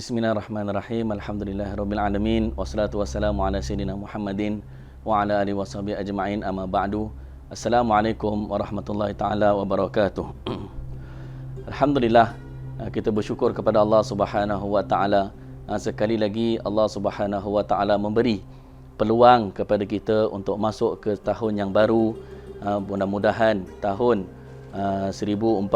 Bismillahirrahmanirrahim. Alhamdulillahirabbil alamin wassalatu wassalamu ala sayyidina Muhammadin wa ala alihi washabihi ajma'in. Amma ba'du. Assalamualaikum warahmatullahi taala wabarakatuh. Alhamdulillah, kita bersyukur kepada Allah Subhanahu wa taala. Sekali lagi Allah Subhanahu wa taala memberi peluang kepada kita untuk masuk ke tahun yang baru. Mudah-mudahan tahun 1442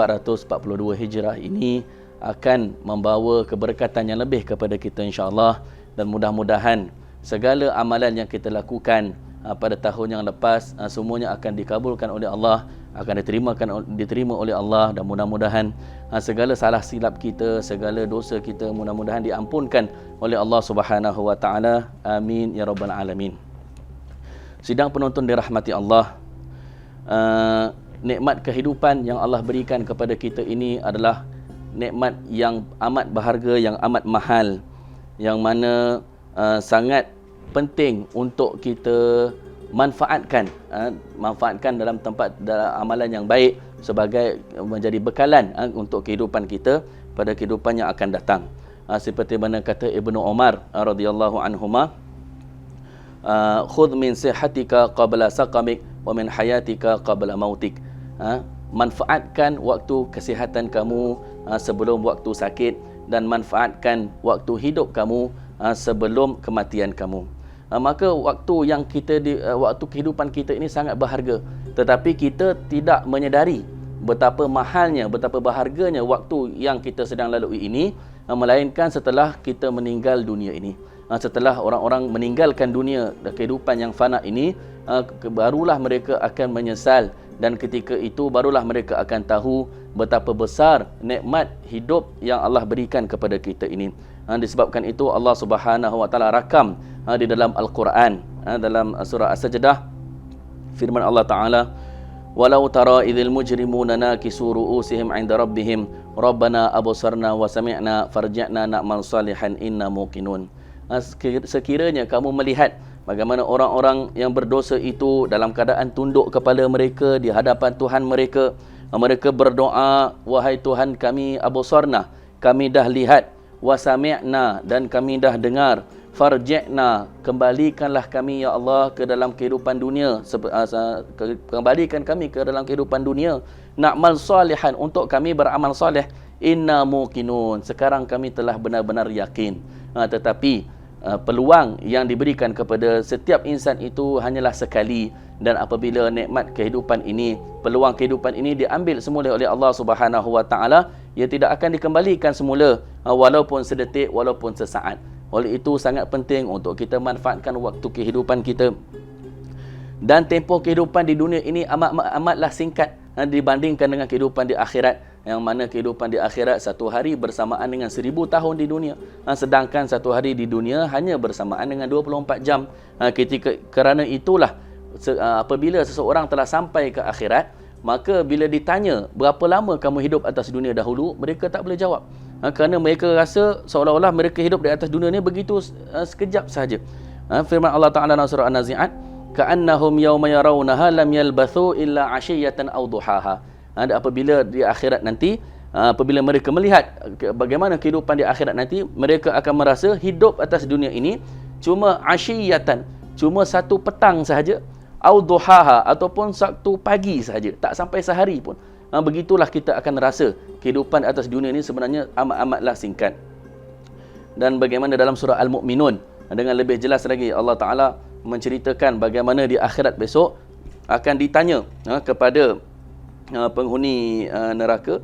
Hijrah ini akan membawa keberkatan yang lebih kepada kita insya-Allah, dan mudah-mudahan segala amalan yang kita lakukan pada tahun yang lepas semuanya akan dikabulkan oleh Allah, akan diterima oleh Allah, dan mudah-mudahan segala salah silap kita, segala dosa kita mudah-mudahan diampunkan oleh Allah Subhanahu wa taala. Amin ya rabbal alamin. Sidang penonton dirahmati Allah, nikmat kehidupan yang Allah berikan kepada kita ini adalah nikmat yang amat berharga, yang amat mahal, yang mana sangat penting untuk kita manfaatkan dalam amalan yang baik sebagai menjadi bekalan untuk kehidupan kita pada kehidupan yang akan datang. Seperti mana kata Ibnu Umar radhiyallahu anhuma, khudh min sihatika qabla saqamik wa min hayatika qabla mautik. Manfaatkan waktu kesihatan kamu sebelum waktu sakit, dan manfaatkan waktu hidup kamu sebelum kematian kamu. Maka waktu kehidupan kita ini sangat berharga, tetapi kita tidak menyedari betapa mahalnya, betapa berharganya waktu yang kita sedang lalui ini, melainkan setelah kita meninggal dunia ini. Setelah orang-orang meninggalkan dunia dan kehidupan yang fana ini, barulah mereka akan menyesal, dan ketika itu barulah mereka akan tahu betapa besar nikmat hidup yang Allah berikan kepada kita ini. Disebabkan itu Allah Subhanahu wa taala rakam di dalam Al-Quran, dalam surah As-Sajdah, firman Allah Taala, walau tara idzil mujrimuna nakisu ru'usihim 'inda rabbihim rabbana absarna wa sami'na farji'na na'mal salihan inna muqinun. Sekiranya kamu melihat bagaimana orang-orang yang berdosa itu dalam keadaan tunduk kepala mereka di hadapan Tuhan mereka, mereka berdoa, wahai Tuhan kami, absarna, kami dah lihat, wa sami'na, dan kami dah dengar, farji'na, kembalikanlah kami ya Allah ke dalam kehidupan dunia, kembalikan kami ke dalam kehidupan dunia, na'mal salihan, untuk kami beramal soleh, inna muqinun, sekarang kami telah benar-benar yakin. Tetapi peluang yang diberikan kepada setiap insan itu hanyalah sekali, dan apabila nikmat kehidupan ini, peluang kehidupan ini diambil semula oleh Allah Subhanahu wa taala, ia tidak akan dikembalikan semula, walaupun sedetik, walaupun sesaat. Oleh itu sangat penting untuk kita manfaatkan waktu kehidupan kita. Dan tempoh kehidupan di dunia ini amatlah singkat dibandingkan dengan kehidupan di akhirat, yang mana kehidupan di akhirat satu hari bersamaan dengan 1000 tahun di dunia, sedangkan satu hari di dunia hanya bersamaan dengan 24 jam. Kerana itulah apabila seseorang telah sampai ke akhirat, maka bila ditanya berapa lama kamu hidup atas dunia dahulu, mereka tak boleh jawab, kerana mereka rasa seolah-olah mereka hidup di atas dunia ni begitu sekejap sahaja. Firman Allah Ta'ala dalam surah An-Nazi'at, ka'annahum yawma yarawnaha lam yalbathu illa 'ashiyatan aw duhaha. Apabila di akhirat nanti, apabila mereka melihat bagaimana kehidupan di akhirat nanti, mereka akan merasa hidup atas dunia ini cuma 'ashiyatan, cuma satu petang sahaja, aw duhaha, ataupun satu pagi sahaja, tak sampai sehari pun. Begitulah kita akan rasa kehidupan atas dunia ini sebenarnya amat-amatlah singkat. Dan bagaimana dalam surah Al-Mu'minun, dengan lebih jelas lagi Allah Ta'ala menceritakan bagaimana di akhirat besok akan ditanya kepada penghuni neraka,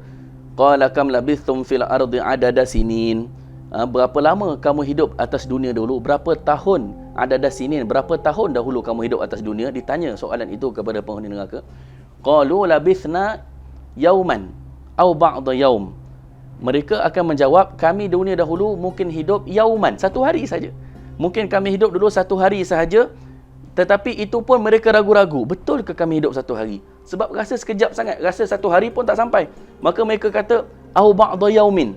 qala kam labithum fil ardi adada sinin, berapa lama kamu hidup atas dunia dulu, berapa tahun, adada sinin, berapa tahun dahulu kamu hidup atas dunia. Ditanya soalan itu kepada penghuni neraka, qalu labithna yauman aw ba'da yaum, mereka akan menjawab, kami dunia dahulu mungkin hidup yauman, satu hari saja, mungkin kami hidup dulu satu hari sahaja. Tetapi itu pun mereka ragu-ragu, betul ke kami hidup satu hari? Sebab rasa sekejap sangat, rasa satu hari pun tak sampai. Maka mereka kata, au ba'da yaumin,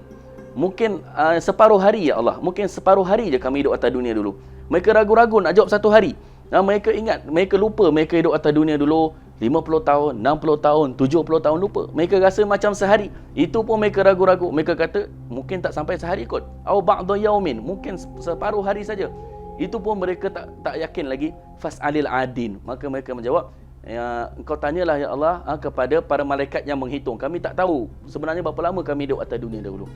mungkin separuh hari ya Allah, mungkin separuh hari je kami hidup atas dunia dulu. Mereka ragu-ragu nak jawab satu hari. Mereka ingat, mereka lupa mereka hidup atas dunia dulu 50 tahun, 60 tahun, 70 tahun lupa. Mereka rasa macam sehari. Itu pun mereka ragu-ragu. Mereka kata mungkin tak sampai sehari kot. Au ba'da yaumin, mungkin separuh hari saja. Itu pun mereka tak yakin lagi. Fas'alil adin. Maka mereka menjawab, ya, engkau tanyalah ya Allah kepada para malaikat yang menghitung. Kami tak tahu sebenarnya berapa lama kami hidup atas dunia dahulu.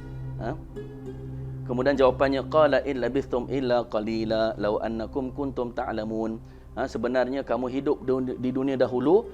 Kemudian jawapannya, qala in labithtum illa qalila law annakum kuntum ta'lamun. Sebenarnya kamu hidup di dunia dahulu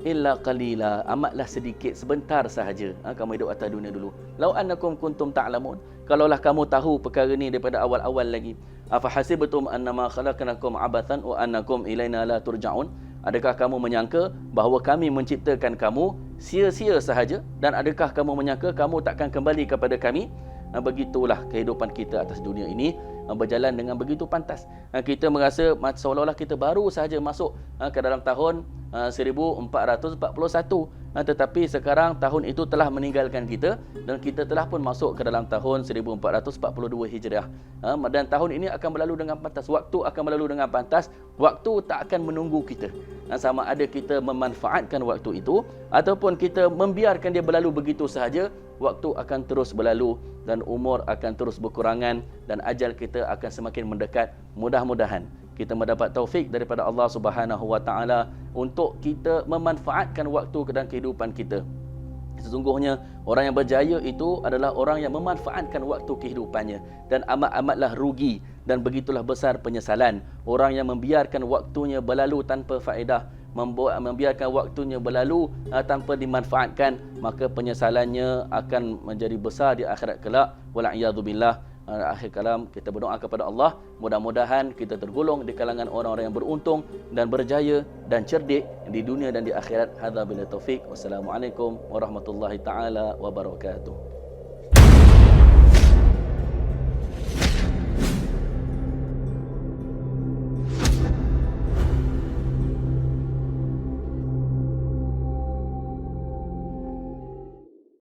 illa qalila, amatlah sedikit, sebentar sahaja. Kamu hidup atas dunia dulu. Law annakum kuntum ta'lamun, kalaulah kamu tahu perkara ni daripada awal-awal lagi. Afa hasibtum annama khalaqnakum abathan wa annakum ilaina la turja'un. Adakah kamu menyangka bahawa kami menciptakan kamu sia-sia sahaja, dan adakah kamu menyangka kamu takkan kembali kepada kami? Begitulah kehidupan kita atas dunia ini berjalan dengan begitu pantas. Kita merasa seolah-olah kita baru sahaja masuk ke dalam tahun 1441, tetapi sekarang tahun itu telah meninggalkan kita dan kita telah pun masuk ke dalam tahun 1442 Hijriah. Dan tahun ini akan berlalu dengan pantas, waktu akan berlalu dengan pantas, waktu tak akan menunggu kita. Sama ada kita memanfaatkan waktu itu ataupun kita membiarkan dia berlalu begitu sahaja, waktu akan terus berlalu dan umur akan terus berkurangan dan ajal kita akan semakin mendekat. Mudah-mudahan kita mendapat taufik daripada Allah Subhanahu wa taala untuk kita memanfaatkan waktu dan kehidupan kita. Sesungguhnya orang yang berjaya itu adalah orang yang memanfaatkan waktu kehidupannya, dan amat-amatlah rugi dan begitulah besar penyesalan orang yang membiarkan waktunya berlalu tanpa faedah, membiarkan waktunya berlalu tanpa dimanfaatkan, maka penyesalannya akan menjadi besar di akhirat kelak. Wal'iyadzubillah. Akhir kalam, kita berdoa kepada Allah, mudah-mudahan kita tergolong di kalangan orang-orang yang beruntung dan berjaya dan cerdik di dunia dan di akhirat. Hadza billahi taufik. Wassalamualaikum warahmatullahi taala wabarakatuh.